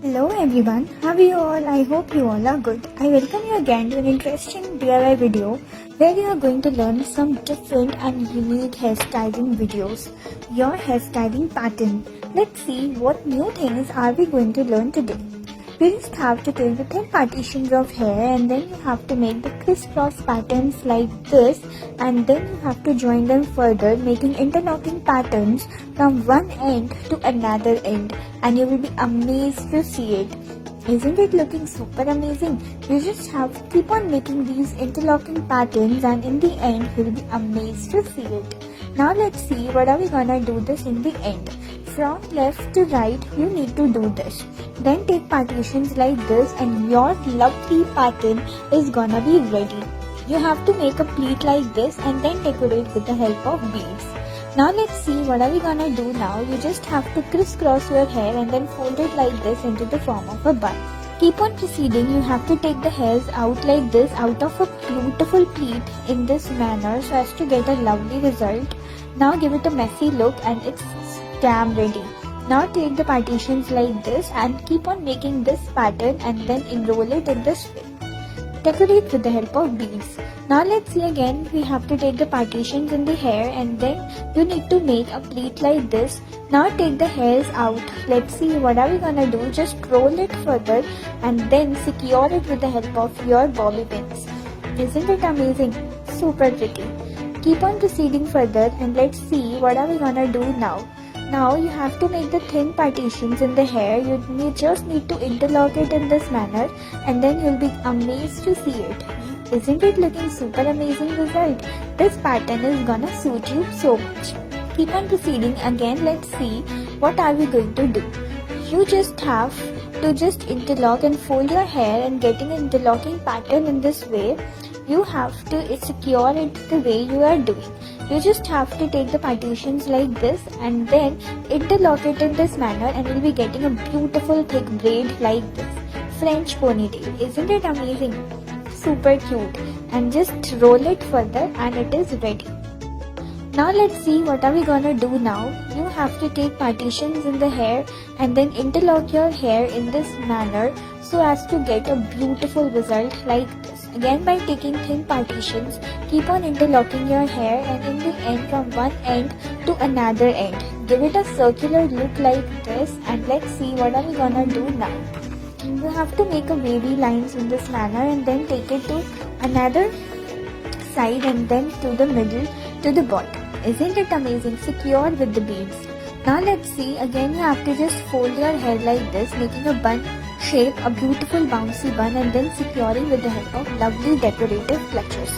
Hello everyone, how are you all? I hope you all are good. I welcome you again to an interesting DIY video where you are going to learn some different and unique hairstyling videos. Your hairstyling pattern. Let's see what new things are we going to learn today. You just have to take the thin partitions of hair and then you have to make the crisscross patterns like this, and then you have to join them further, making interlocking patterns from one end to another end, and you will be amazed to see it. Isn't it looking super amazing? You just have to keep on making these interlocking patterns and in the end you will be amazed to see it. Now let's see what are we gonna do this in the end. From left to right you need to do this. Then take partitions like this and your lovely pattern is gonna be ready. You have to make a pleat like this and then decorate with the help of beads. Now let's see what are we gonna do now. You just have to crisscross your hair and then fold it like this into the form of a bun. Keep on proceeding. You have to take the hairs out like this out of a beautiful pleat in this manner so as to get a lovely result. Now give it a messy look and it's damn ready. Now take the partitions like this and keep on making this pattern and then enroll it in this way. Decorate with the help of beads. Now let's see again, we have to take the partitions in the hair and then you need to make a pleat like this. Now take the hairs out. Let's see what are we gonna do. Just roll it further and then secure it with the help of your bobby pins. Isn't it amazing? Super pretty. Keep on proceeding further and let's see what are we gonna do now. Now you have to make the thin partitions in the hair. You just need to interlock it in this manner and then you'll be amazed to see it. Isn't it looking super amazing result? This pattern is gonna suit you so much. Keep on proceeding again. Let's see what are we going to do. You just have to just interlock and fold your hair, and getting an interlocking pattern in this way, you have to secure it the way you are doing. You just have to take the partitions like this and then interlock it in this manner and you'll be getting a beautiful thick braid like this. French ponytail. Isn't it amazing? Super cute. And just roll it further and it is ready. Now let's see what are we gonna do now. You have to take partitions in the hair and then interlock your hair in this manner so as to get a beautiful result like this. Again, by taking thin partitions, keep on interlocking your hair and in the end from one end to another end. Give it a circular look like this and let's see what are we gonna do now. You have to make a wavy lines in this manner and then take it to another side and then to the middle to the bottom. Isn't it amazing? Secure with the beads. Now let's see, again you have to just fold your hair like this, making a bun shape, a beautiful bouncy bun, and then securing with the help of lovely decorative clutches.